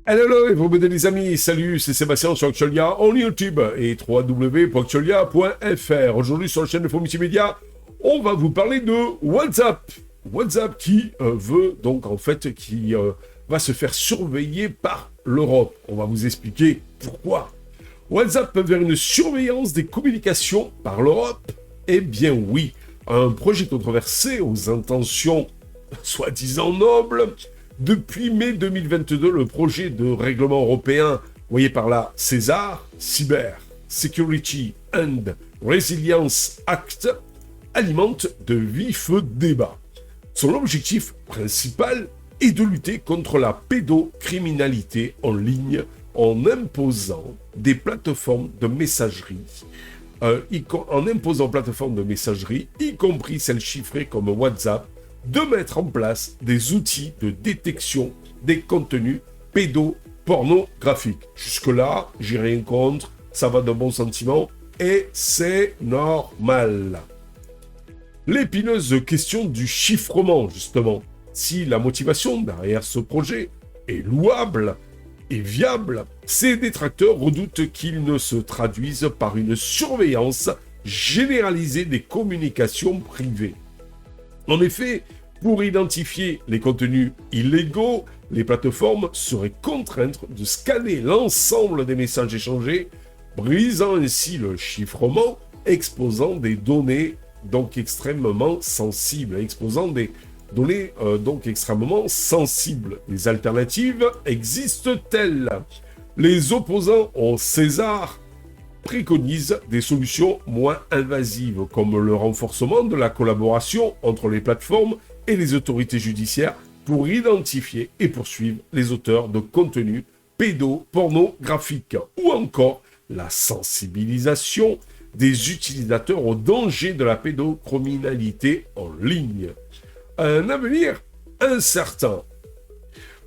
Hello, et vous les amis, salut, c'est Sébastien sur Actualia en YouTube et www.actualia.fr. Aujourd'hui sur la chaîne de Faux Multimédia, on va vous parler de WhatsApp. WhatsApp qui veut donc en fait, qui va se faire surveiller par l'Europe. On va vous expliquer pourquoi. WhatsApp vers une surveillance des communications par l'Europe? Eh bien oui, un projet controversé aux intentions soi-disant nobles. Depuis mai 2022, le projet de règlement européen, voyez par là César, Cyber Security and Resilience Act, alimente de vifs débats. Son objectif principal est de lutter contre la pédocriminalité en ligne en imposant des plateformes de messagerie, y compris celles chiffrées comme WhatsApp, de mettre en place des outils de détection des contenus pédopornographiques. Jusque-là, j'ai rien contre, ça va d'un bon sentiment, et c'est normal. L'épineuse question du chiffrement, justement. Si la motivation derrière ce projet est louable et viable, ses détracteurs redoutent qu'il ne se traduise par une surveillance généralisée des communications privées. En effet, pour identifier les contenus illégaux, les plateformes seraient contraintes de scanner l'ensemble des messages échangés, brisant ainsi le chiffrement, exposant des données donc extrêmement sensibles. Des alternatives existent-elles? Les opposants au César préconise des solutions moins invasives, comme le renforcement de la collaboration entre les plateformes et les autorités judiciaires pour identifier et poursuivre les auteurs de contenus pédopornographiques, ou encore la sensibilisation des utilisateurs au danger de la pédocriminalité en ligne. Un avenir incertain.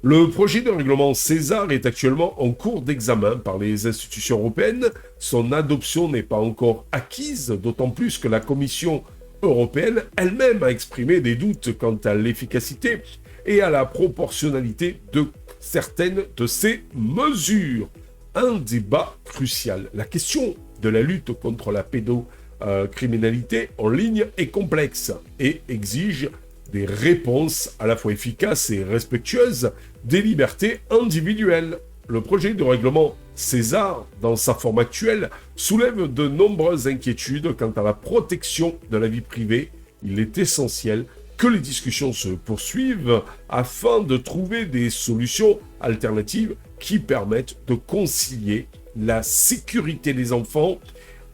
Le projet de règlement César est actuellement en cours d'examen par les institutions européennes. Son adoption n'est pas encore acquise, d'autant plus que la Commission européenne elle-même a exprimé des doutes quant à l'efficacité et à la proportionnalité de certaines de ces mesures. Un débat crucial. La question de la lutte contre la pédocriminalité en ligne est complexe et exige des réponses à la fois efficaces et respectueuses des libertés individuelles. Le projet de règlement César, dans sa forme actuelle, soulève de nombreuses inquiétudes quant à la protection de la vie privée. Il est essentiel que les discussions se poursuivent afin de trouver des solutions alternatives qui permettent de concilier la sécurité des enfants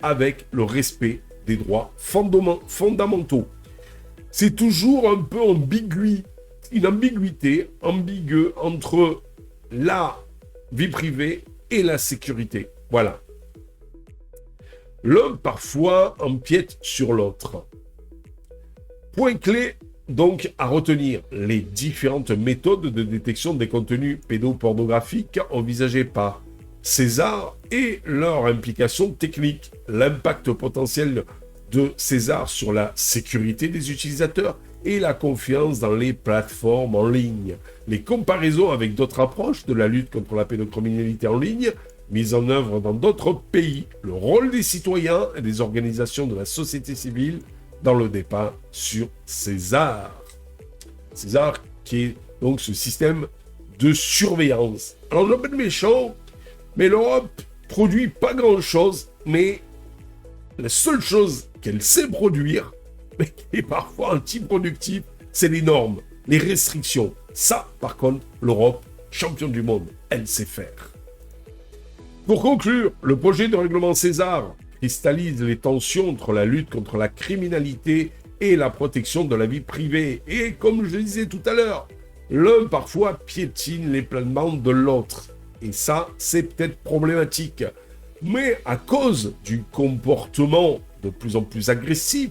avec le respect des droits fondamentaux. C'est toujours un peu une ambiguïté ambiguë entre la vie privée et la sécurité. Voilà. L'un parfois empiète sur l'autre. Point clé donc à retenir, les différentes méthodes de détection des contenus pédopornographiques envisagées par César et leur implication technique, l'impact potentiel de César sur la sécurité des utilisateurs et la confiance dans les plateformes en ligne. Les comparaisons avec d'autres approches de la lutte contre la pédocriminalité en ligne, mises en œuvre dans d'autres pays, le rôle des citoyens et des organisations de la société civile dans le débat sur César. César qui est donc ce système de surveillance. Alors le bête méchant, mais l'Europe produit pas grand-chose, mais la seule chose qu'elle sait produire, mais qui est parfois anti-productif, c'est les normes, les restrictions. Ça, par contre, l'Europe, championne du monde, elle sait faire. Pour conclure, le projet de règlement César cristallise les tensions entre la lutte contre la criminalité et la protection de la vie privée. Et comme je le disais tout à l'heure, l'un parfois piétine les plates-bandes de l'autre. Et ça, c'est peut-être problématique. Mais à cause du comportement de plus en plus agressif,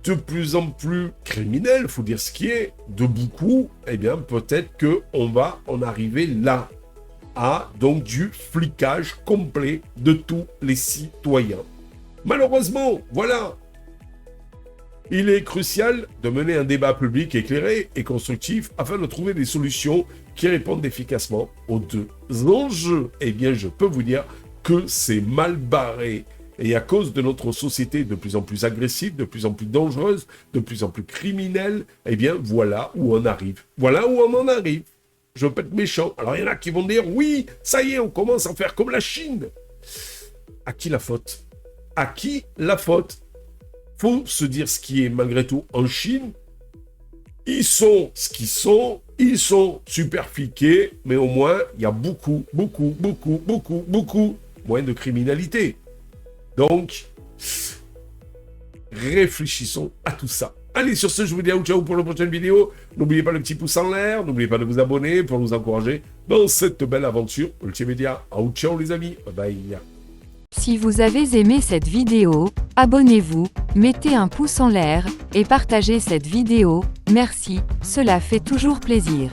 de plus en plus criminel, faut dire ce qui est, de beaucoup, eh bien peut-être qu'on va en arriver là, à donc du flicage complet de tous les citoyens. Malheureusement, voilà. Il est crucial de mener un débat public éclairé et constructif afin de trouver des solutions qui répondent efficacement aux deux enjeux. Eh bien, je peux vous dire que c'est mal barré. Et à cause de notre société de plus en plus agressive, de plus en plus dangereuse, de plus en plus criminelle, eh bien, voilà où on arrive. Voilà où on en arrive. Je veux pas être méchant. Alors, il y en a qui vont dire, oui, ça y est, on commence à faire comme la Chine. À qui la faute? À qui la faute? Faut se dire ce qui est malgré tout en Chine. Ils sont ce qu'ils sont. Ils sont super fliqués. Mais au moins, il y a beaucoup moins de criminalité. Donc, réfléchissons à tout ça. Allez, sur ce, je vous dis ciao pour la prochaine vidéo. N'oubliez pas le petit pouce en l'air. N'oubliez pas de vous abonner pour nous encourager dans cette belle aventure multimédia. Ciao les amis. Bye bye. Si vous avez aimé cette vidéo, abonnez-vous, mettez un pouce en l'air, et partagez cette vidéo, merci, cela fait toujours plaisir.